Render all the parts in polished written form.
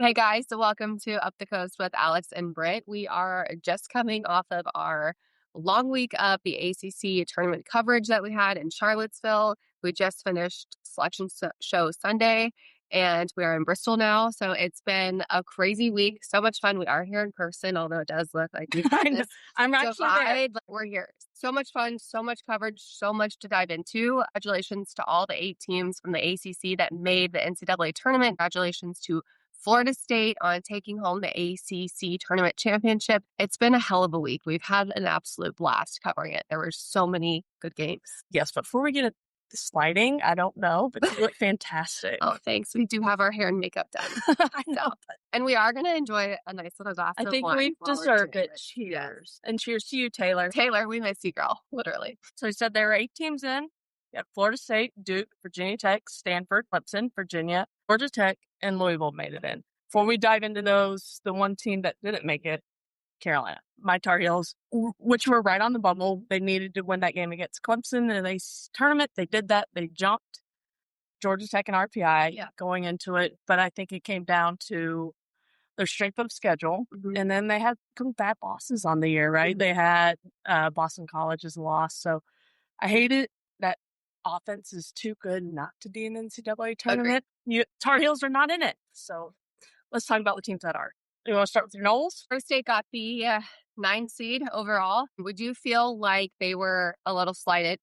Hey guys, so welcome to Up the Coast with Alex and Britt. We are just coming off of our long week of the ACC tournament coverage that we had in Charlottesville. We just finished selection show Sunday and we are in Bristol now. So it's been a crazy week. So much fun. We are here in person, although it does look like we've got this I'm actually there. divide, but we're here. So much fun, so much coverage, so much to dive into. Congratulations to all the 8 teams from the ACC that made the NCAA tournament. Congratulations to Florida State on taking home the ACC tournament championship. It's been a hell of a week. We've had an absolute blast covering it. There were so many good games. Yes, but before we get into the sliding, I don't know, but you look fantastic. Oh, thanks. We do have our hair and makeup done. I know. And we are going to enjoy a nice little glass of wine. I think we deserved it. Cheers. And cheers to you, Taylor. Taylor, we miss you, girl. Literally. So you said there were 8 teams in. You had Florida State, Duke, Virginia Tech, Stanford, Clemson, Virginia, Georgia Tech, and Louisville made it in. Before we dive into those, the one team that didn't make it, Carolina. My Tar Heels, which were right on the bubble. They needed to win that game against Clemson in the tournament. They did that. They jumped Georgia Tech and RPI going into it. But I think it came down to their strength of schedule. Mm-hmm. And then they had some bad losses on the year, right? Mm-hmm. They had Boston College as a loss. So I hate it that offense is too good not to be in the NCAA tournament. Tar Heels are not in it. So let's talk about the teams that are. You want to start with your Noles? Florida State got the 9 seed overall. Would you feel like they were a little slighted?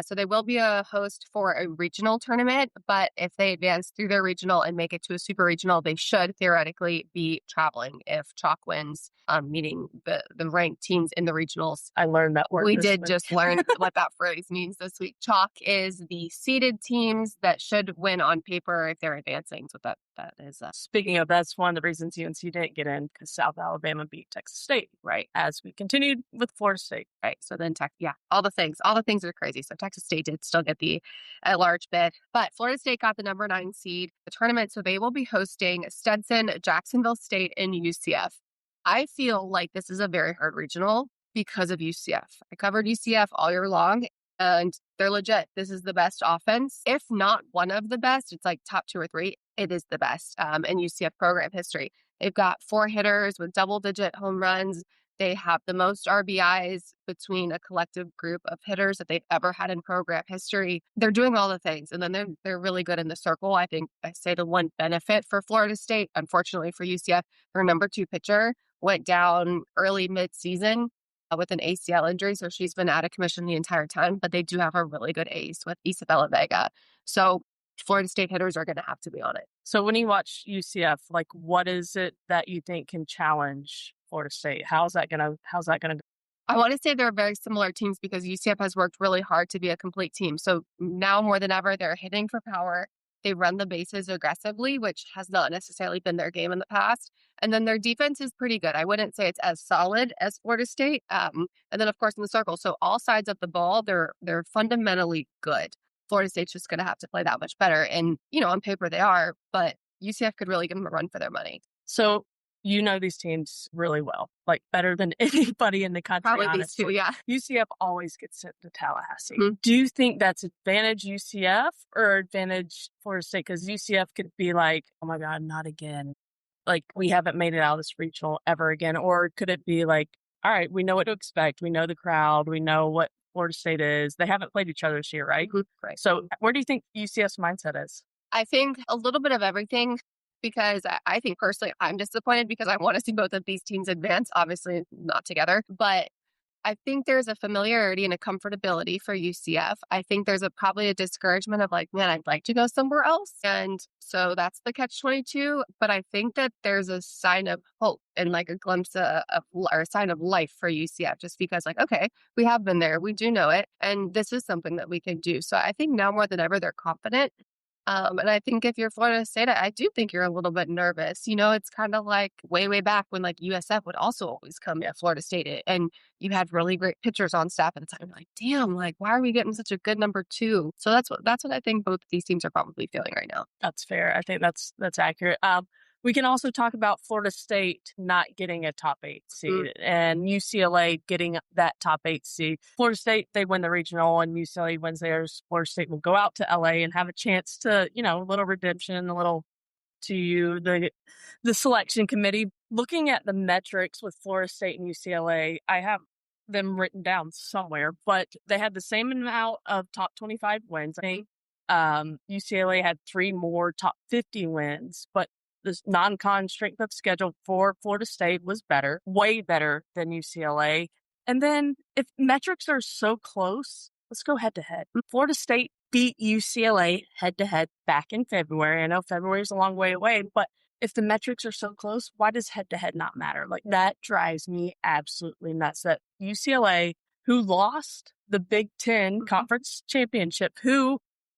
So they will be a host for a regional tournament, but if they advance through their regional and make it to a super regional, they should theoretically be traveling if chalk wins, meaning the ranked teams in the regionals. I learned that word. We did just learn what that phrase means this week. Chalk is the seeded teams that should win on paper if they're advancing. So that is. Speaking of, that's one of the reasons UNC didn't get in, because South Alabama beat Texas State, right? As we continued with Florida State. Right. So then all the things are crazy. So Texas State did still get the at-large bid, but Florida State got the number 9 seed, the tournament. So they will be hosting Stetson, Jacksonville State, and UCF. I feel like this is a very hard regional because of UCF. I covered UCF all year long, and they're legit. This is the best offense. If not one of the best, it's like top 2 or 3. It is the best in UCF program history. They've got 4 hitters with double-digit home runs. They have the most RBIs between a collective group of hitters that they've ever had in program history. They're doing all the things, and then they're really good in the circle. I think I say the one benefit for Florida State, unfortunately for UCF, their number 2 pitcher went down early mid-season with an ACL injury, so she's been out of commission the entire time. But they do have a really good ace with Isabella Vega. So Florida State hitters are going to have to be on it. So when you watch UCF, like, what is it that you think can challenge Florida State? How's that going to go? I want to say they're very similar teams because UCF has worked really hard to be a complete team. So now more than ever, they're hitting for power. They run the bases aggressively, which has not necessarily been their game in the past. And then their defense is pretty good. I wouldn't say it's as solid as Florida State. And then, of course, in the circle. So all sides of the ball, they're fundamentally good. Florida State's just going to have to play that much better. And, on paper they are, but UCF could really give them a run for their money. So you know these teams really well, like better than anybody in the country. Probably honestly. these 2, yeah. UCF always gets sent to Tallahassee. Mm-hmm. Do you think that's advantage UCF or advantage Florida State? Because UCF could be like, oh my God, not again. Like, we haven't made it out of this regional ever again. Or could it be like, all right, we know what to expect. We know the crowd. We know what Florida State is. They haven't played each other this year, right? Mm-hmm. Right. So where do you think UCF's mindset is? I think a little bit of everything, because I think personally I'm disappointed because I want to see both of these teams advance, obviously not together. But I think there's a familiarity and a comfortability for UCF. I think there's probably a discouragement of like, man, I'd like to go somewhere else. And so that's the catch-22. But I think that there's a sign of hope and like a glimpse or a sign of life for UCF, just because like, okay, we have been there. We do know it. And this is something that we can do. So I think now more than ever, they're confident. And I think if you're Florida State, I do think you're a little bit nervous. It's kind of like way back when like USF would also always come to Florida State, and you had really great pitchers on staff at the time. You're like, damn, like, why are we getting such a good number 2? So that's what I think both of these teams are probably feeling right now. That's fair. I think that's accurate. We can also talk about Florida State not getting a top 8 seed and UCLA getting that top 8 seed. Florida State, they win the regional and UCLA wins theirs. Florida State will go out to LA and have a chance to, a little redemption, a little to you, the selection committee. Looking at the metrics with Florida State and UCLA, I have them written down somewhere, but they had the same amount of top 25 wins. I think UCLA had 3 more top 50 wins, but the non-con strength of schedule for Florida State was better, way better than UCLA. And then if metrics are so close, let's go head to head. Florida State beat UCLA head to head back in February. I know February is a long way away, but if the metrics are so close, why does head to head not matter? Like, that drives me absolutely nuts that UCLA, who lost the Big Ten conference championship,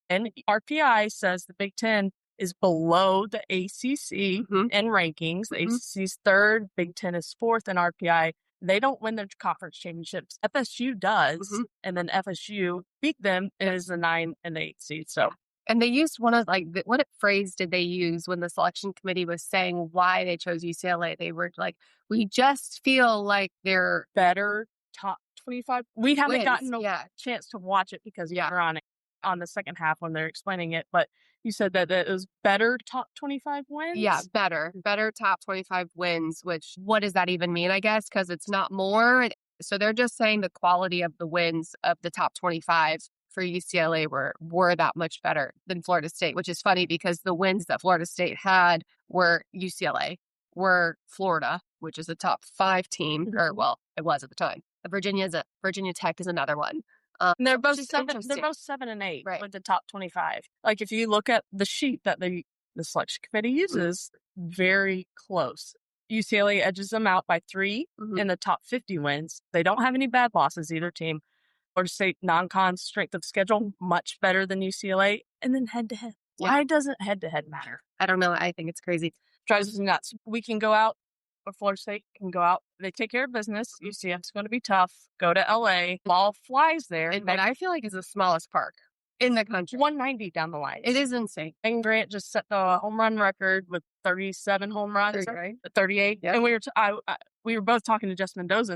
and RPI says the Big Ten is below the ACC in rankings. The ACC's 3rd, Big Ten is 4th in RPI. They don't win their conference championships. FSU does, and then FSU beat them and is the 9 and the 8 seed. So, and they used one of what phrase did they use when the selection committee was saying why they chose UCLA? They were like, we just feel like they're better top 25. We haven't wins. Gotten a chance to watch it because you're on the second half when they're explaining it, but you said that it was better top 25 wins? Yeah, better top 25 wins, which what does that even mean, I guess? Because it's not more. So they're just saying the quality of the wins of the top 25 for UCLA were that much better than Florida State, which is funny because the wins that Florida State had were UCLA, were Florida, which is a top 5 team, or well, it was at the time. Virginia Tech is another one. And they're both 7 and 8 with the top 25. Like, if you look at the sheet that the selection committee uses, very close. UCLA edges them out by 3 in the top 50 wins. They don't have any bad losses, either team. Florida State non-con strength of schedule, much better than UCLA. And then head-to-head. Why doesn't head-to-head matter? I don't know. I think it's crazy. Drives me nuts. We can go out, or Florida State can go out. They take care of business. UCF's going to be tough. Go to LA. Ball flies there. And I feel like it's the smallest park in the country. 190 down the line. It is insane. And Grant just set the home run record with 37 home runs. 38. Yep. And we were both talking to Jess Mendoza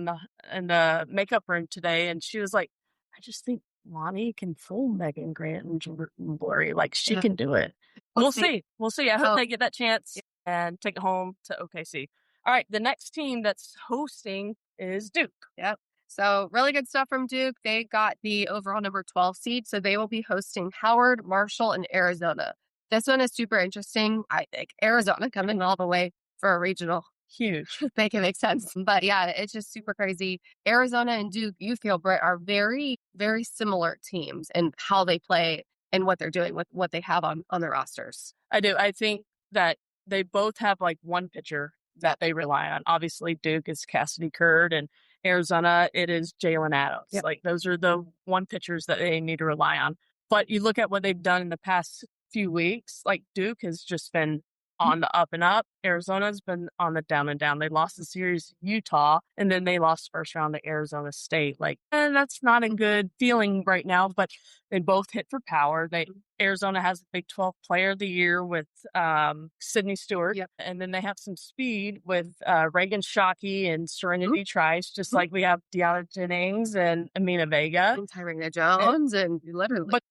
in the makeup room today, and she was like, I just think Lonnie can fool Megan Grant and Jordan Blurry. Like, she can do it. We'll see. I hope they get that chance and take it home to OKC. All right, the next team that's hosting is Duke. Yep. So really good stuff from Duke. They got the overall number 12 seed, so they will be hosting Howard, Marshall, and Arizona. This one is super interesting, I think. Arizona coming all the way for a regional. Huge. Make it make sense. But yeah, it's just super crazy. Arizona and Duke, you feel, Britt, are very, very similar teams in how they play and what they're doing with what they have on their rosters. I do. I think that they both have like one pitcher that they rely on. Obviously, Duke is Cassidy Curd, and Arizona, it is Jalen Adams. Yep. Like, those are the one pitchers that they need to rely on. But you look at what they've done in the past few weeks, like, Duke has just been on the up and up. Arizona's been on the down and down. They lost the series to Utah, and then they lost first round to Arizona State. Like, that's not a good feeling right now, but they both hit for power. Arizona has the Big 12 Player of the Year with Sydney Stewart, and then they have some speed with Reagan Shockey and Serenity Trice, just like we have Deanna Jennings and Amina Vega. And Tyrena Jones, and literally. But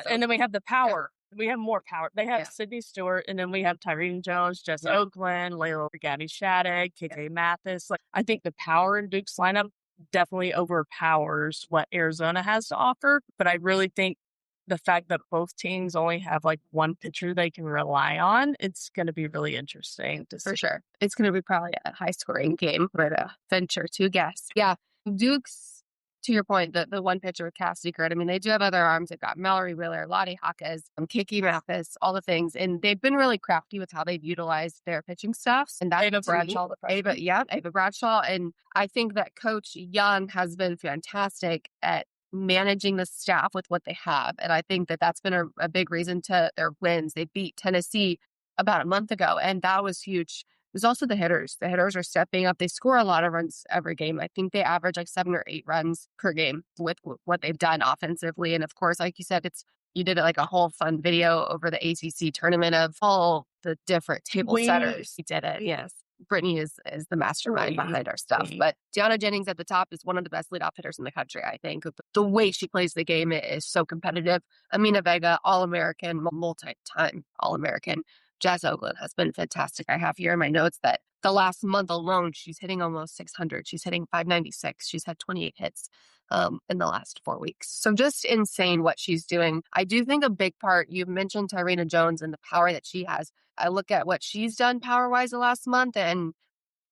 and then we have the power. We have more power. They have Sydney Stewart, and then we have Tyrene Jones, Jess Oakland, Layla Gabby Shattuck, KJ Mathis. Like, I think the power in Duke's lineup definitely overpowers what Arizona has to offer. But I really think the fact that both teams only have like one pitcher they can rely on, it's going to be really interesting to see. For sure. It's going to be probably a high-scoring game, but venture to guess. Yeah, Duke's, to your point, the one pitcher with Cassidy Curd, I mean, they do have other arms. They've got Mallory Wheeler, Lottie Hawkes, Kiki Mathis, all the things. And they've been really crafty with how they've utilized their pitching staffs. And that's Ava Bradshaw. Ava Bradshaw. And I think that Coach Young has been fantastic at managing the staff with what they have. And I think that that's been a big reason to their wins. They beat Tennessee about a month ago, and that was huge. There's also the hitters. The hitters are stepping up. They score a lot of runs every game. I think they average like 7 or 8 runs per game with what they've done offensively. And of course, like you said, you did it like a whole fun video over the ACC tournament of all the different table setters. You did it, yes. Brittany is the mastermind behind our stuff. But Deanna Jennings at the top is one of the best leadoff hitters in the country, I think. The way she plays the game is so competitive. Amina Vega, All-American, multi-time All-American. Jess Oakland has been fantastic. I have here in my notes that the last month alone, she's hitting almost 600. She's hitting 596. She's had 28 hits in the last 4 weeks. So just insane what she's doing. I do think a big part, you mentioned Tyrena Jones and the power that she has. I look at what she's done power-wise the last month, and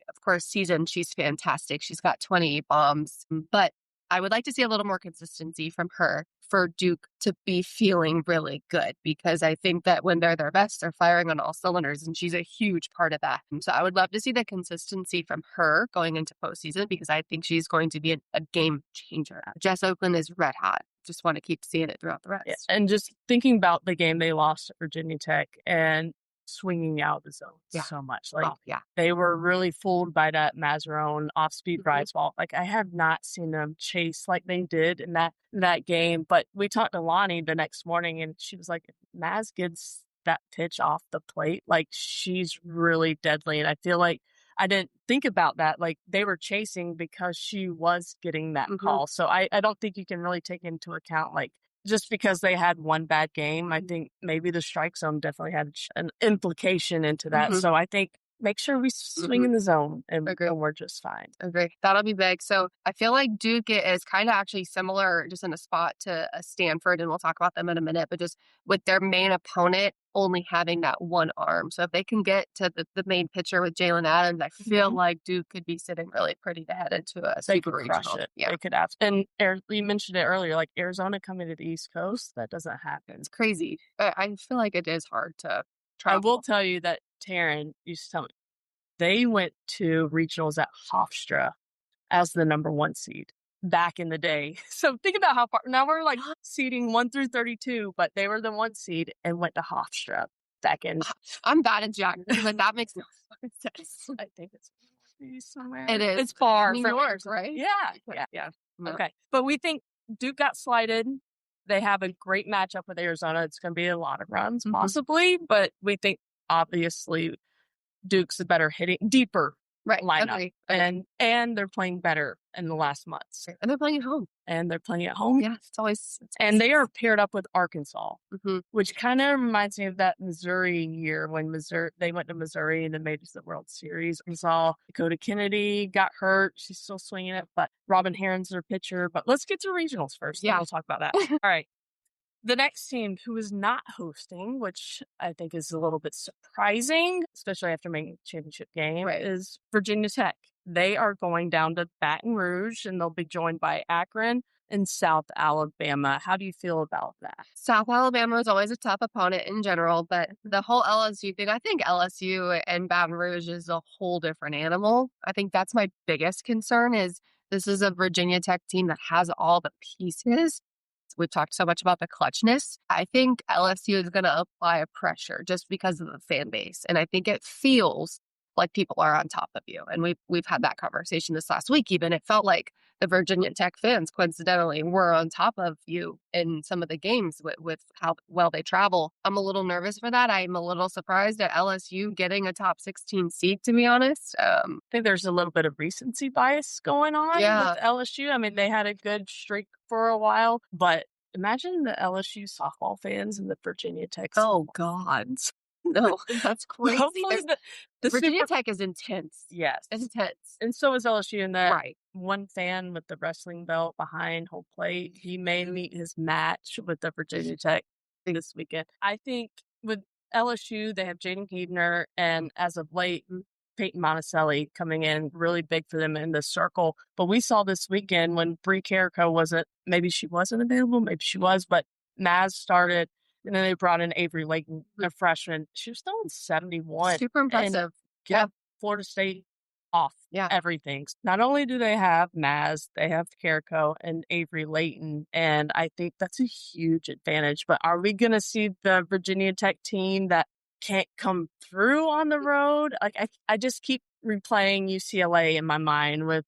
of course, season, she's fantastic. She's got 28 bombs, but I would like to see a little more consistency from her for Duke to be feeling really good, because I think that when they're their best, they're firing on all cylinders, and she's a huge part of that. And so I would love to see the consistency from her going into postseason, because I think she's going to be a game changer. Jess Oakland is red hot. Just want to keep seeing it throughout the rest. Yeah. And just thinking about the game they lost at Virginia Tech and swinging out of the zone so much. Like, they were really fooled by that Mazzarone off-speed rise ball. Like, I have not seen them chase like they did in that game. But we talked to Lonnie the next morning, and she was like, Maz gets that pitch off the plate, like, she's really deadly. And I feel like I didn't think about that. Like, they were chasing because she was getting that call. So I don't think you can really take into account, like, just because they had one bad game. I think maybe the strike zone definitely had an implication into that. So I think make sure we swing in the zone, and we're just fine. Agree. That'll be big. So I feel like Duke is kind of actually similar, just in a spot, to a Stanford, and we'll talk about them in a minute, but just with their main opponent only having that one arm. So if they can get to the main pitcher with Jalen Adams, I feel like Duke could be sitting really pretty to head into a super regional. Yeah, they could have. And you mentioned it earlier, like Arizona coming to the East Coast, that doesn't happen. It's crazy. I feel like it is hard to travel. I will tell you that Taryn used to tell me they went to regionals at Hofstra as the number 1 seed back in the day. So think about how far. Now we're like seeding 1 through 32, but they were the 1 seed and went to Hofstra back in. I'm bad at geography. Like, that makes no sense. I think it's somewhere. It is. It's far from yours, right? Yeah. Okay. But we think Duke got slighted. They have a great matchup with Arizona. It's going to be a lot of runs, possibly, but we think obviously Duke's a better hitting, deeper lineup. And they're playing better in the last months. And they're playing at home. Yeah, it's always and they are paired up with Arkansas, which kind of reminds me of that Missouri year when they went to Missouri and then made the World Series. We saw Dakota Kennedy got hurt. She's still swinging it, but Robin Heron's their pitcher. But let's get to regionals first. Yeah, we'll talk about that. All right. The next team who is not hosting, which I think is a little bit surprising, especially after making a championship game, is Virginia Tech. They are going down to Baton Rouge, and they'll be joined by Akron and South Alabama. How do you feel about that? South Alabama is always a tough opponent in general, but the whole LSU thing, I think LSU and Baton Rouge is a whole different animal. I think that's my biggest concern, is this is a Virginia Tech team that has all the pieces. We've talked so much about the clutchness. I think LSU is going to apply a pressure just because of the fan base. And I think it feels like people are on top of you. And we've had that conversation this last week even. It felt like the Virginia Tech fans, coincidentally, were on top of you in some of the games with how well they travel. I'm a little nervous for that. I'm a little surprised at LSU getting a top 16 seed, to be honest. I think there's a little bit of recency bias going on with LSU. I mean, they had a good streak for a while, but imagine the LSU softball fans and the Virginia Tech. Oh, God. No, that's crazy. Hopefully the Virginia Tech is intense. Yes. It's intense. And so is LSU. And that one fan with the wrestling belt behind home plate, he may meet his match with the Virginia Tech this weekend. I think with LSU, they have Jaden Huebner, and as of late, Peyton Monticelli coming in really big for them in the circle. But we saw this weekend when Bree Carrico maybe she wasn't available, maybe she was, but Maz started. And then they brought in Avery Layton, a freshman. She was still in 71. Super impressive. Kept Florida State off everything. Not only do they have Maz, they have Carrico and Avery Layton, and I think that's a huge advantage. But are we going to see the Virginia Tech team that can't come through on the road? Like, I just keep replaying UCLA in my mind with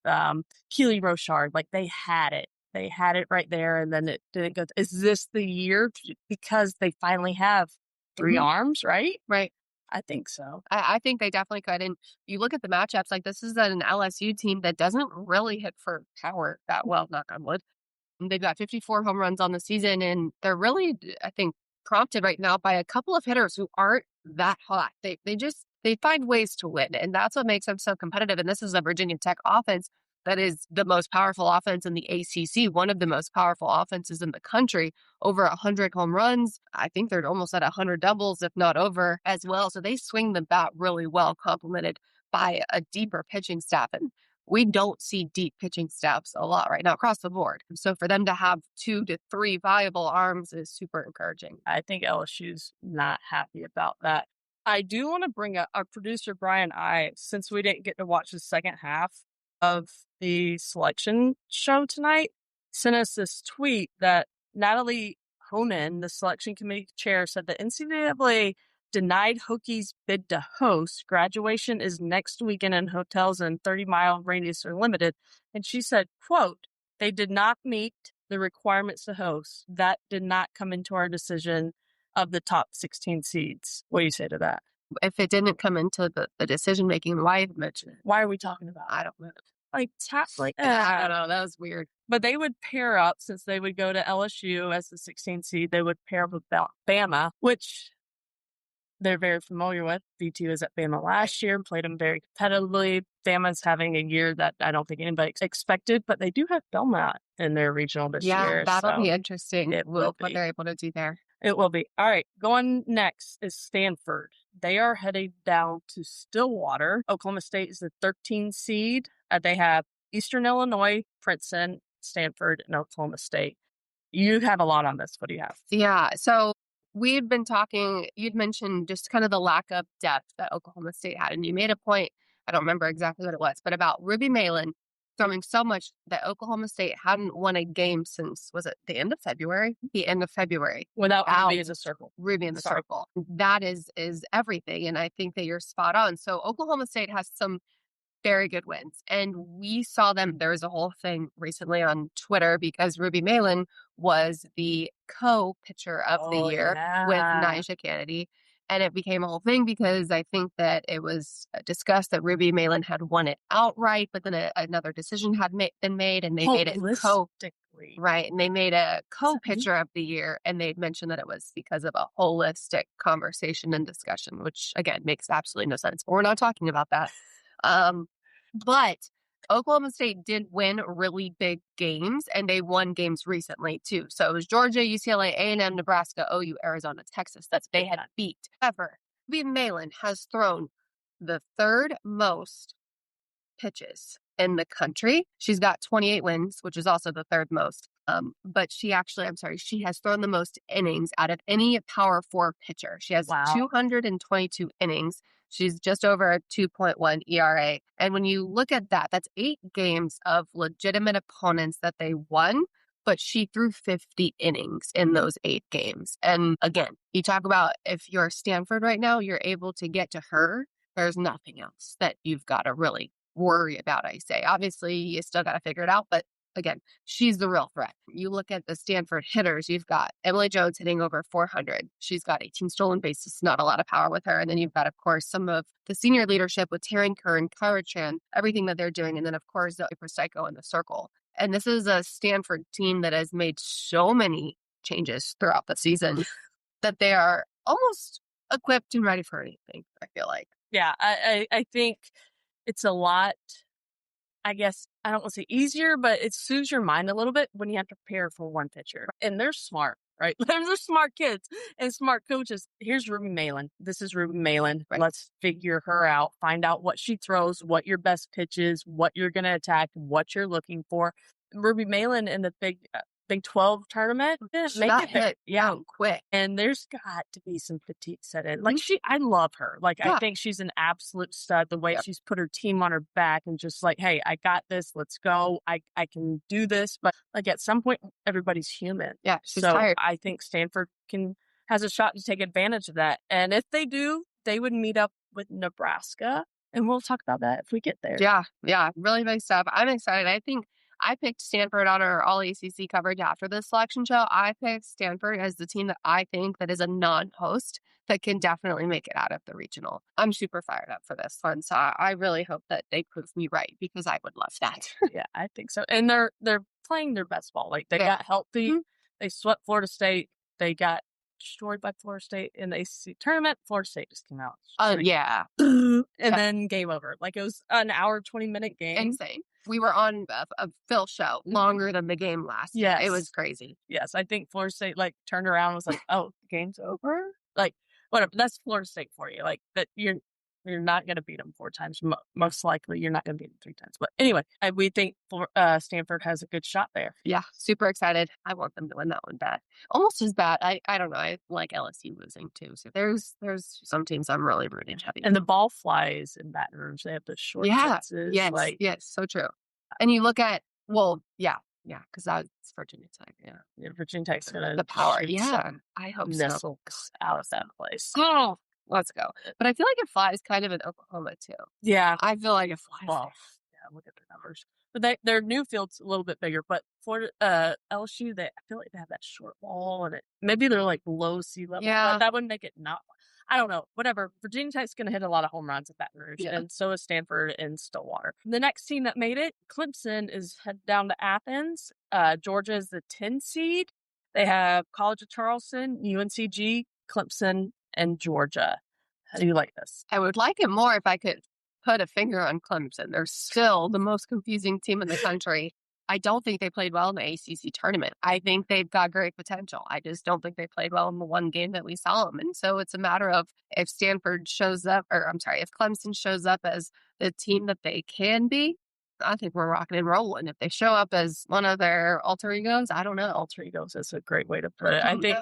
Keely Rochard. Like, they had it. They had it right there, and then it didn't go. Is this the year? Because they finally have 3 arms, right? Right. I think so. I think they definitely could. And you look at the matchups, like, this is an LSU team that doesn't really hit for power that well, knock on wood. And they've got 54 home runs on the season, and they're really, I think, prompted right now by a couple of hitters who aren't that hot. They find ways to win, and that's what makes them so competitive. And this is a Virginia Tech offense that is the most powerful offense in the ACC, one of the most powerful offenses in the country, over 100 home runs. I think they're almost at 100 doubles, if not over as well. So they swing the bat really well, complemented by a deeper pitching staff. And we don't see deep pitching staffs a lot right now across the board. So for them to have 2 to 3 viable arms is super encouraging. I think LSU's not happy about that. I do want to bring up our producer, Brian since we didn't get to watch the second half of the selection show tonight, sent us this tweet that Natalie Honan, the selection committee chair, said the NCAA denied Hokies' bid to host. Graduation is next weekend and hotels in 30-mile radius are limited. And she said, quote, they did not meet the requirements to host. That did not come into our decision of the top 16 seeds. What do you say to that? If it didn't come into the decision-making, why mention it? Why are we talking about it? I don't know. I don't know. That was weird. But they would pair up, since they would go to LSU as the 16th seed. They would pair up with Bama, which they're very familiar with. VT was at Bama last year, played them very competitively. Bama's having a year that I don't think anybody expected, but they do have Belmont in their regional this year. Yeah, that'll be interesting. It will be. What they're able to do there. It will be. All right, going next is Stanford. They are headed down to Stillwater. Oklahoma State is the 13th seed. They have Eastern Illinois, Princeton, Stanford, and Oklahoma State. You have a lot on this. What do you have? Yeah, so we'd been talking, you'd mentioned just kind of the lack of depth that Oklahoma State had. And you made a point, I don't remember exactly what it was, but about Ruby Malin throwing so much that Oklahoma State hadn't won a game since, was it the end of February? The end of February. Without Ruby in the circle. Ruby in the circle. That is everything. And I think that you're spot on. So Oklahoma State has some very good wins. And we saw them. There was a whole thing recently on Twitter because Ruby Malin was the co-pitcher of the year with Nyjah Kennedy. And it became a whole thing because I think that it was discussed that Ruby Malin had won it outright, but then another decision had been made and they made it right. And they made a co-pitcher of the year. And they'd mentioned that it was because of a holistic conversation and discussion, which again makes absolutely no sense. But we're not talking about that. But Oklahoma State did win really big games, and they won games recently, too. So it was Georgia, UCLA, A&M, Nebraska, OU, Arizona, Texas that they had beat. However, Ruby Malin has thrown the third most pitches in the country. She's got 28 wins, which is also the third most. But she has thrown the most innings out of any Power 4 pitcher. She has 222 innings. She's just over a 2.1 ERA. And when you look at that, that's 8 games of legitimate opponents that they won, but she threw 50 innings in those 8 games. And again, you talk about if you're Stanford right now, you're able to get to her. There's nothing else that you've got to really worry about, I say. Obviously, you still got to figure it out, but again, she's the real threat. You look at the Stanford hitters, you've got Emily Jones hitting over 400. She's got 18 stolen bases, not a lot of power with her. And then you've got, of course, some of the senior leadership with Taryn Kerr and Kyra Chan, everything that they're doing. And then, of course, the Psycho in the circle. And this is a Stanford team that has made so many changes throughout the season that they are almost equipped and ready for anything, I feel like. Yeah, I think it's a lot, I guess, I don't want to say easier, but it soothes your mind a little bit when you have to prepare for one pitcher. And they're smart, right? They're smart kids and smart coaches. Here's Ruby Malin. This is Ruby Malin. Right. Let's figure her out, find out what she throws, what your best pitch is, what you're going to attack, what you're looking for. Ruby Malin in the Big 12 tournament, make it hit quick. And there's got to be some fatigue set in. Like I love her. Like I think she's an absolute stud. The way she's put her team on her back and just like, hey, I got this. Let's go. I can do this. But like at some point, everybody's human. Yeah, she's tired. I think Stanford has a shot to take advantage of that. And if they do, they would meet up with Nebraska. And we'll talk about that if we get there. Yeah, really big stuff. I'm excited. I think I picked Stanford on our All-ACC coverage after the selection show. I picked Stanford as the team that I think that is a non-host that can definitely make it out of the regional. I'm super fired up for this one, so I really hope that they prove me right because I would love that. Yeah, I think so. And they're playing their best ball. Like they got healthy. Mm-hmm. They swept Florida State. They got destroyed by Florida State in the ACC tournament. Florida State just came out. Yeah. And then game over. Like, it was an hour, 20-minute game. Insane. We were on a Phil show longer than the game lasted. Yes. It was crazy. Yes, I think Florida State, like, turned around and was like, oh, game's over? Like, whatever. That's Florida State for you. Like, that you're not going to beat them 4 times. Most likely, you're not going to beat them 3 times. But anyway, we think Stanford has a good shot there. Yeah, super excited. I want them to win that one bad. Almost as bad. I don't know. I like LSU losing too. So there's some teams I'm really rooting heavy. And the ball flies in Baton Rouge. They have the short fences. Yes, so true. And you look at, because that's Virginia Tech. Yeah, Virginia Tech's gonna the power. shoot some I hope missiles so. out of that place. Oh, let's go. But I feel like it flies kind of in Oklahoma too. Yeah, I feel like it flies. Well, yeah, look at the numbers. But their new field's a little bit bigger. But for LSU, I feel like they have that short ball, and maybe they're like below sea level. Yeah, but that would make it not. I don't know. Whatever. Virginia Tech's going to hit a lot of home runs at Baton Rouge, and so is Stanford and Stillwater. The next team that made it, Clemson, is headed down to Athens. Georgia is the 10 seed. They have College of Charleston, UNCG, Clemson, and Georgia. How do you like this? I would like it more if I could put a finger on Clemson. They're still the most confusing team in the country. I don't think they played well in the ACC tournament. I think they've got great potential. I just don't think they played well in the one game that we saw them. And so it's a matter of if if Clemson shows up as the team that they can be, I think we're rocking and rolling. If they show up as one of their alter egos, I don't know. Alter egos is a great way to put it. I think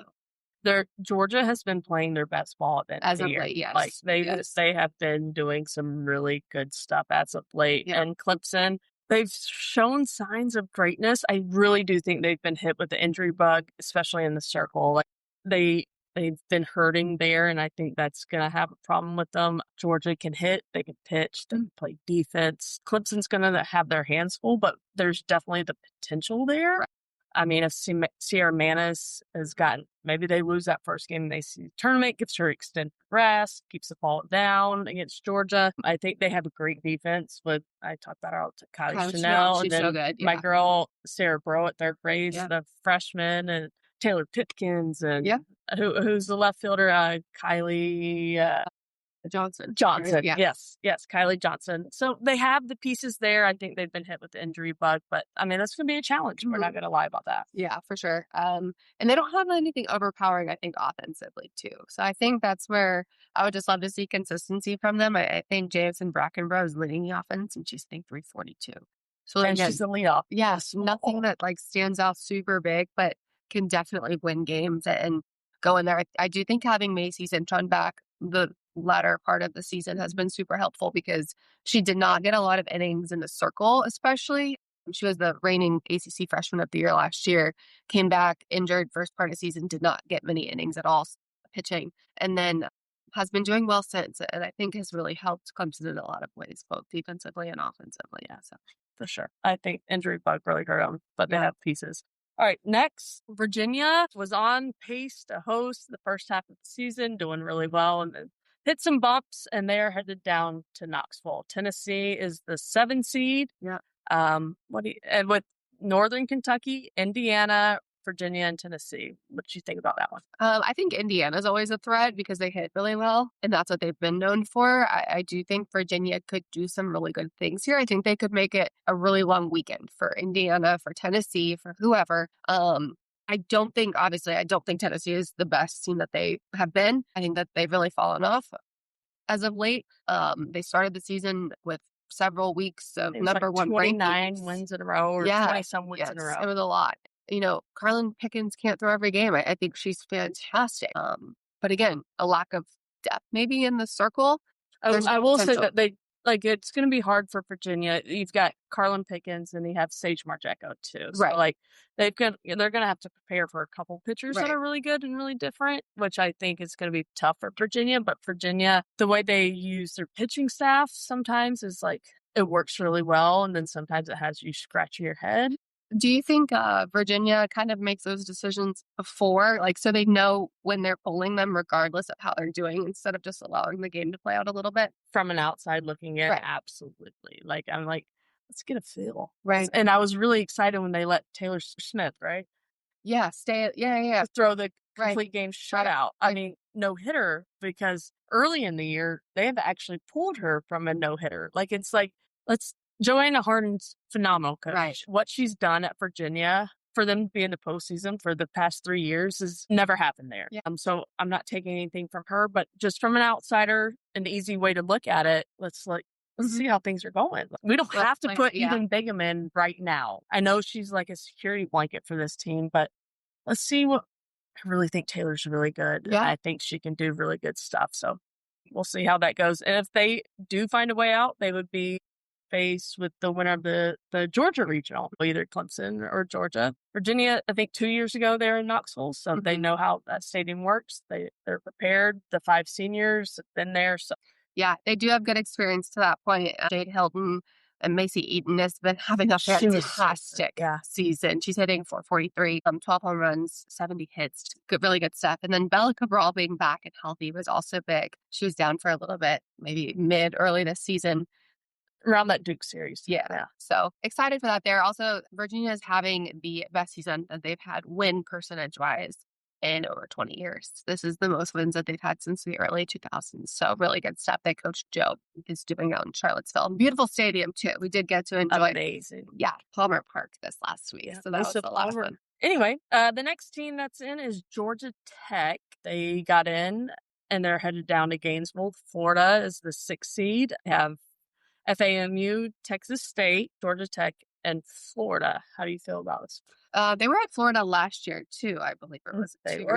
Georgia has been playing their best ball as of late. Yes. Like they have been doing some really good stuff as of late. Yeah. And Clemson, they've shown signs of greatness. I really do think they've been hit with the injury bug, especially in the circle. Like they've been hurting there, and I think that's going to have a problem with them. Georgia can hit, they can pitch, they can play defense. Clemson's going to have their hands full, but there's definitely the potential there. Right. I mean, if Sierra Manis has gotten, maybe they lose that first game in the ACC tournament, gives her extended rest, keeps the ball down against Georgia. I think they have a great defense with, I talked about her, Kylie Chanel. She's so good. Yeah. My girl, Sarah Bro at third grade, the freshman, and Taylor Pipkins, and who's the left fielder, Kylie Johnson. Right? Yeah. Yes, Kylie Johnson. So they have the pieces there. I think they've been hit with the injury bug, but I mean, that's going to be a challenge. We're not going to lie about that. Yeah, for sure. And they don't have anything overpowering, I think, offensively too. So I think that's where I would just love to see consistency from them. I think Jameson Brackenborough is leading the offense, and she's 342. So and she's the leadoff. Yes, nothing that like stands out super big, but can definitely win games and go in there. I do think having Macy Cintron back the latter part of the season has been super helpful because she did not get a lot of innings in the circle, especially. She was the reigning ACC freshman of the year last year, came back injured first part of the season, did not get many innings at all pitching, and then has been doing well since. And I think has really helped Clemson in a lot of ways, both defensively and offensively. Yeah, so for sure. I think injury bug really hurt them, but they have pieces. All right, next, Virginia was on pace to host the first half of the season, doing really well, and then hit some bumps, and they're headed down to Knoxville. Tennessee is the 7 seed. Yeah. And with Northern Kentucky, Indiana, Virginia, and Tennessee. What do you think about that one? I think Indiana's always a threat because they hit really well, and that's what they've been known for. I do think Virginia could do some really good things here. I think they could make it a really long weekend for Indiana, for Tennessee, for whoever. I don't think Tennessee is the best team that they have been. I think that they've really fallen off as of late. They started the season with several weeks of number one 29 wins in a row or 20-some wins in a row. It was a lot. Carlin Pickens can't throw every game. I think she's fantastic. But again, a lack of depth maybe in the circle. I will say that it's going to be hard for Virginia. You've got Carlin Pickens and you have Sage Marjeko too. So right. They're going to have to prepare for a couple pitchers that are really good and really different, which I think is going to be tough for Virginia. But Virginia, the way they use their pitching staff sometimes is it works really well. And then sometimes it has you scratching your head. Do you think Virginia kind of makes those decisions before, so they know when they're pulling them regardless of how they're doing instead of just allowing the game to play out a little bit? From an outside looking in, absolutely. I'm let's get a feel. Right. And I was really excited when they let Taylor Smith, right? Yeah, throw the complete game shutout. I mean, no-hitter, because early in the year, they have actually pulled her from a no-hitter. Like, it's like, Joanna Hardin's phenomenal coach. Right. What she's done at Virginia for them to be in the postseason for the past 3 years has never happened there. Yeah. So I'm not taking anything from her, but just from an outsider, an easy way to look at it, let's see how things are going. We don't have to put Eden Bingham in right now. I know she's like a security blanket for this team, but let's see what. I really think Taylor's really good. Yeah. I think she can do really good stuff. So we'll see how that goes. And if they do find a way out, they would be faced with the winner of the Georgia regional, either Clemson or Georgia. Virginia, I think 2 years ago, they were in Knoxville, so they know how that stadium works. They're prepared. The 5 seniors have been there. So yeah, they do have good experience to that point. Jade Hilton and Macy Eaton has been having a fantastic season. She's hitting 443, 12 home runs, 70 hits, really good stuff. And then Bella Cabral being back and healthy was also big. She was down for a little bit, maybe early this season. Around that Duke series. Yeah. So excited for that there. Also, Virginia is having the best season that they've had win percentage-wise in over 20 years. This is the most wins that they've had since the early 2000s. So really good stuff that Coach Joe is doing out in Charlottesville. Beautiful stadium, too. We did get to enjoy amazing. Yeah, Palmer Park this last week. So that was a lot of fun. Anyway, the next team that's in is Georgia Tech. They got in, and they're headed down to Gainesville. Florida is the 6th seed. They have FAMU, Texas State, Georgia Tech, and Florida. How do you feel about this? They were at Florida last year, too, I believe it was.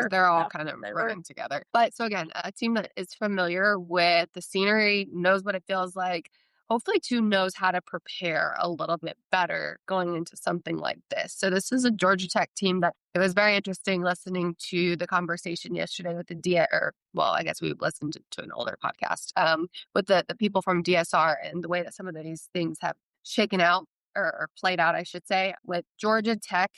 They're all kind of running together. But so again, a team that is familiar with the scenery, knows what it feels like, hopefully, too, knows how to prepare a little bit better going into something like this. So this is a Georgia Tech team that it was very interesting listening to the conversation yesterday with I guess we listened to an older podcast with the people from DSR and the way that some of these things have shaken out or played out, I should say, with Georgia Tech.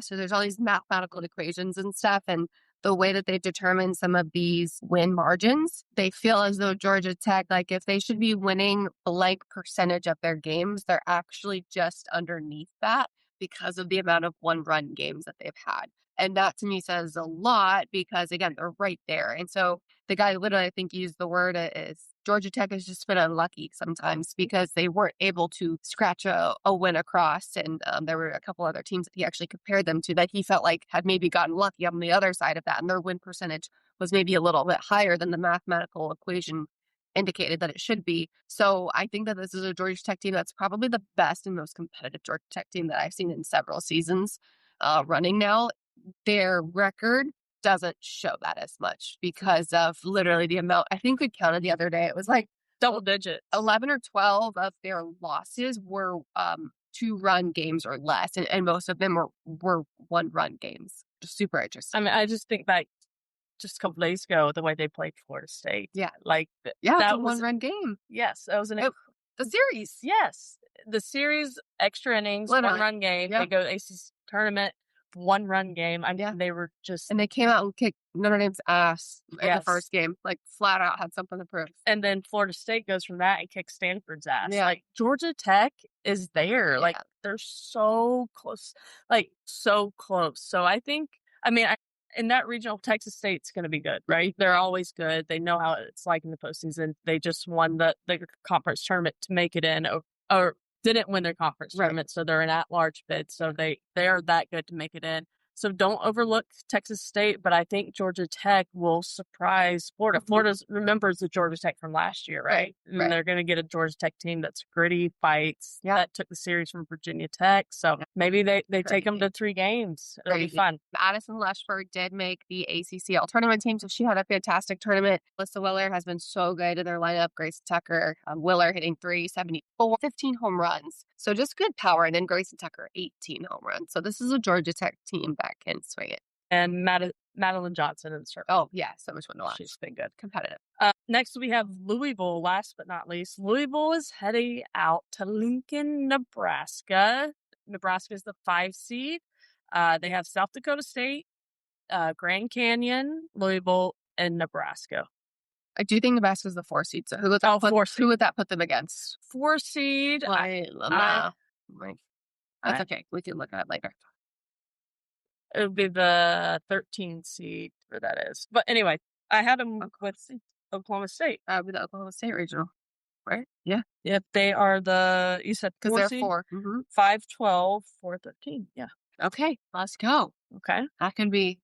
So there's all these mathematical equations and stuff, and the way that they determine some of these win margins, they feel as though Georgia Tech, like if they should be winning blank percentage of their games, they're actually just underneath that because of the amount of one-run games that they've had. And that to me says a lot because, again, they're right there. And so the guy literally, I think, used the word is Georgia Tech has just been unlucky sometimes because they weren't able to scratch a win across. And there were a couple other teams that he actually compared them to that he felt like had maybe gotten lucky on the other side of that. And their win percentage was maybe a little bit higher than the mathematical equation indicated that it should be. So I think that this is a Georgia Tech team that's probably the best and most competitive Georgia Tech team that I've seen in several seasons running now. Their record doesn't show that as much because of literally the amount. I think we counted the other day. It was like double digit. 11 or 12 of their losses were 2-run games or less. And most of them were 1-run games. Just super interesting. I mean, I just think back just a couple days ago, the way they played Florida State. Yeah. Like, that was a 1-run game. Yes. That was the series. Yes. The series, extra innings, literally. 1-run game. Yep. They go to ACC tournament. 1-run game. They were just... And they came out and kicked Notre Dame's ass in the first game. Like, flat out had something to prove. And then Florida State goes from that and kicks Stanford's ass. Yeah. Like, Georgia Tech is there. Yeah. Like, they're so close. Like, so close. So I think... in that regional, Texas State's going to be good, right? They're always good. They know how it's like in the postseason. They just won the conference tournament to make it in, or didn't win their conference tournament, so they're an at-large bid. So they are that good to make it in. So don't overlook Texas State, but I think Georgia Tech will surprise Florida. Florida remembers the Georgia Tech from last year, right? And they're going to get a Georgia Tech team that's gritty, fights, that took the series from Virginia Tech. So maybe they take them to 3 games. It'll be fun. Addison Lushford did make the ACC All-Tournament team, so she had a fantastic tournament. Alyssa Willer has been so good in their lineup. Grayson Tucker, Willer hitting 374, 15 home runs. So just good power. And then Grayson Tucker, 18 home runs. So this is a Georgia Tech team that can swing it. And Madeline Johnson in the circle. Oh, yeah. So much fun to watch. She's been good. Competitive. Next, we have Louisville, last but not least. Louisville is heading out to Lincoln, Nebraska. Nebraska is the 5 seed. They have South Dakota State, Grand Canyon, Louisville, and Nebraska. I do think Nebraska is the 4 seed. So who would that put them against? 4 seed. That's okay. We can look at it later. It would be the 13 seed. where that is. But anyway, I had them with Oklahoma State. With the Oklahoma State regional, right? Yeah. Yep, they are you said Because 4 they're seed? 4. Mm-hmm. 5-12, 4-13. Yeah. Okay, let's go. Okay. That can be.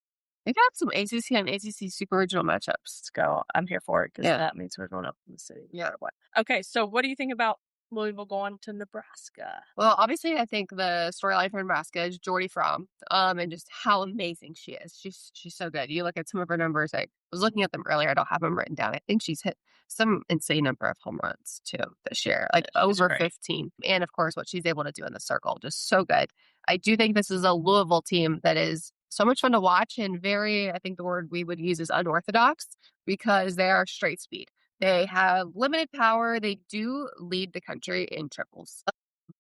They got some ACC and ACC super regional matchups. Let's go. I'm here for it because that means we're going up in the city. Yeah. Okay, so what do you think about Louisville going to Nebraska? Well, obviously, I think the storyline for Nebraska is Jordy Fromm, and just how amazing she is. She's so good. You look at some of her numbers. I was looking at them earlier. I don't have them written down. I think she's hit some insane number of home runs too this year, like over 15. And of course, what she's able to do in the circle, just so good. I do think this is a Louisville team that is so much fun to watch and very, I think the word we would use is unorthodox because they are straight speed. They have limited power. They do lead the country in triples.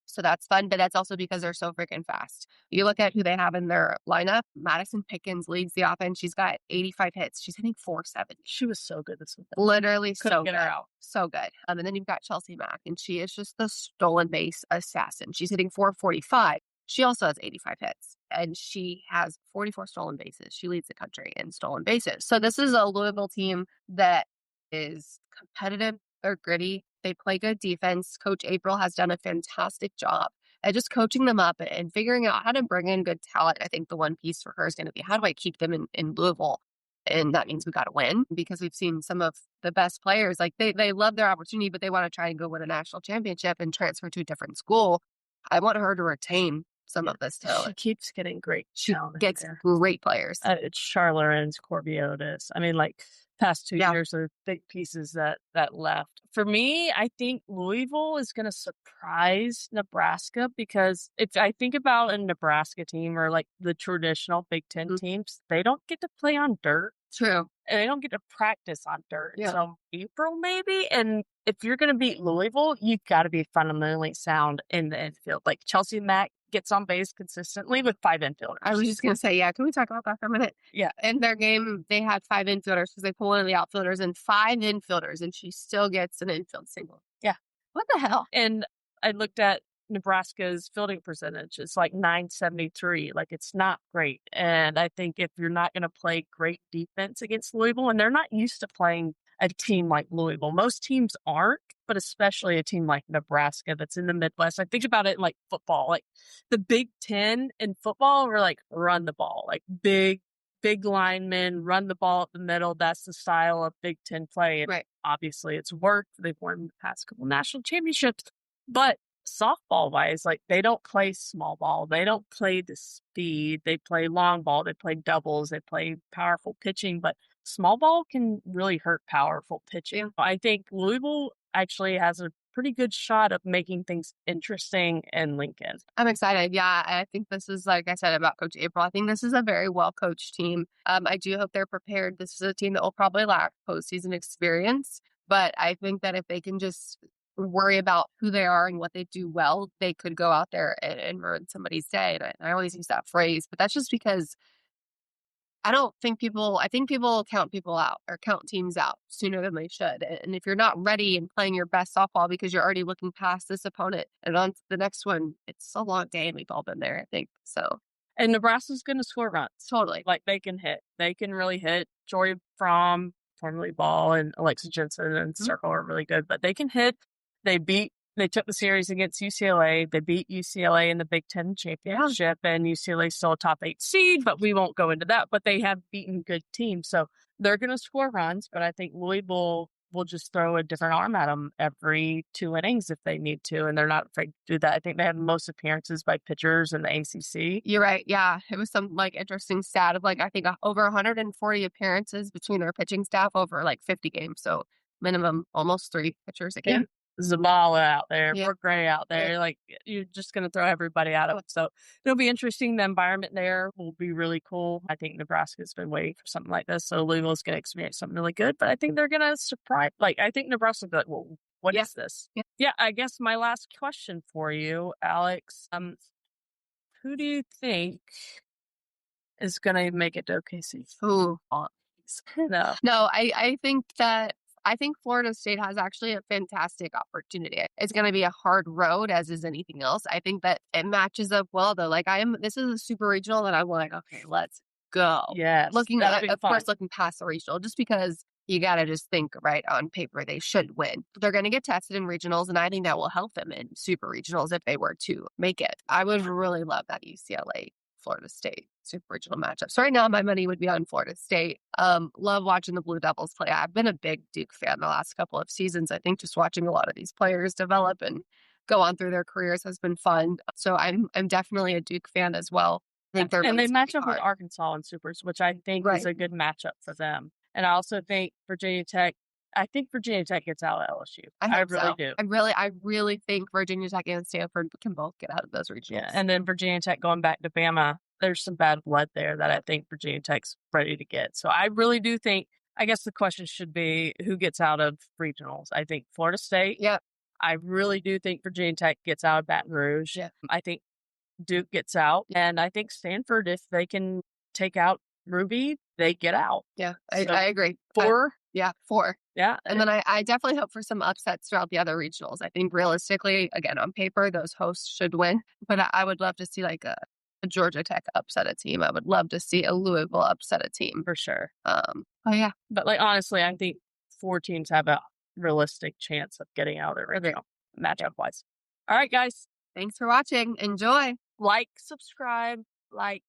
So that's fun, but that's also because they're so freaking fast. You look at who they have in their lineup. Madison Pickens leads the offense. She's got 85 hits. She's hitting 470. She was so good this week. Literally Couldn't so get good. her out. So good. And then you've got Chelsea Mack, and she is just the stolen base assassin. She's hitting 445. She also has 85 hits, and she has 44 stolen bases. She leads the country in stolen bases. So this is a Louisville team that is competitive. They're gritty. They play good defense. Coach April has done a fantastic job at just coaching them up and figuring out how to bring in good talent. I think the one piece for her is going to be, how do I keep them in Louisville? And that means we got to win, because we've seen some of the best players, like they love their opportunity, but they want to try and go win a national championship and transfer to a different school. I want her to retain some of this talent. She keeps getting great talent. She gets great players. It's Charlerins, Corbiotis. I mean, like, past 2 years are big pieces that left. For me, I think Louisville is going to surprise Nebraska, because if I think about a Nebraska team or like the traditional Big Ten teams, they don't get to play on dirt. True. And they don't get to practice on dirt until April, maybe. And if you're going to beat Louisville, you've got to be fundamentally sound in the infield. Like Chelsea Mack gets on base consistently with 5 infielders. I was just going to say, can we talk about that for a minute? Yeah. In their game, they had 5 infielders because they pull one of the outfielders and 5 infielders, and she still gets an infield single. Yeah. What the hell? And I looked at Nebraska's fielding percentage. It's like 973. Like, it's not great. And I think if you're not going to play great defense against Louisville, and they're not used to playing a team like Louisville. Most teams aren't, but especially a team like Nebraska that's in the Midwest. I think about it like football. Like the Big Ten in football were like run the ball, like big linemen, run the ball up the middle. That's the style of Big Ten play. And obviously it's worked. They've won the past couple national championships. But softball wise, like, they don't play small ball. They don't play the speed. They play long ball. They play doubles. They play powerful pitching. But small ball can really hurt powerful pitching. I think Louisville actually has a pretty good shot of making things interesting in Lincoln. I'm excited. Yeah, I think this is, like I said about Coach April, I think this is a very well-coached team. I do hope they're prepared. This is a team that will probably lack postseason experience, but I think that if they can just worry about who they are and what they do well, they could go out there and ruin somebody's day. And I always use that phrase, but that's just because I think people count people out or count teams out sooner than they should. And if you're not ready and playing your best softball because you're already looking past this opponent and on to the next one, it's a long day, and we've all been there, I think. So. And Nebraska's going to score runs. Totally. Like, they can hit. They can really hit. Jory Fromm, formerly Ball, and Alexa Jensen and Circle are really good, but they can hit. They took the series against UCLA. They beat UCLA in the Big Ten championship, and UCLA still a top 8 seed, but we won't go into that. But they have beaten good teams, so they're going to score runs. But I think Louisville will just throw a different arm at them every 2 innings if they need to, and they're not afraid to do that. I think they have the most appearances by pitchers in the ACC. You're right. Yeah, it was some interesting stat of I think over 140 appearances between their pitching staff over 50 games. So minimum almost 3 pitchers a game. Yeah. Zabala out there, Brooke Gray out there. Like, you're just going to throw everybody out of it. So it'll be interesting. The environment there will be really cool. I think Nebraska's been waiting for something like this. So Louisville's going to experience something really good. But I think they're going to surprise. I think Nebraska's like, well, what is this? Yeah, I guess my last question for you, Alex, who do you think is going to make it to OKC? Ooh. No, I think Florida State has actually a fantastic opportunity. It's going to be a hard road, as is anything else. I think that it matches up well, though. This is a super regional, and I'm like, okay, let's go. Yes. Looking that'd be of fun. course, looking past the regional, just because you got to just think right on paper they should win. They're going to get tested in regionals, and I think that will help them in super regionals if they were to make it. I would really love that UCLA Florida State super regional matchup. So right now my money would be on Florida State. Love watching the Blue Devils play. I've been a big Duke fan the last couple of seasons. I think just watching a lot of these players develop and go on through their careers has been fun. So I'm definitely a Duke fan as well. I think and they match up with Arkansas in supers, which I think is a good matchup for them. And I also think Virginia Tech gets out of LSU. I really do. I really think Virginia Tech and Stanford can both get out of those regionals. Yeah, and then Virginia Tech going back to Bama, there's some bad blood there that I think Virginia Tech's ready to get. So I really do think, I guess the question should be who gets out of regionals. I think Florida State. Yep. I really do think Virginia Tech gets out of Baton Rouge. Yeah. I think Duke gets out. And I think Stanford, if they can take out Ruby, they get out. Yeah, I agree. 4? Four. Yeah. And then I definitely hope for some upsets throughout the other regionals. I think realistically, again, on paper, those hosts should win. But I would love to see like a Georgia Tech upset a team. I would love to see a Louisville upset a team. For sure. Oh, yeah. But like honestly, I think 4 teams have a realistic chance of getting out of the regional matchup-wise. All right, guys. Thanks for watching. Enjoy. Like, subscribe. Bye.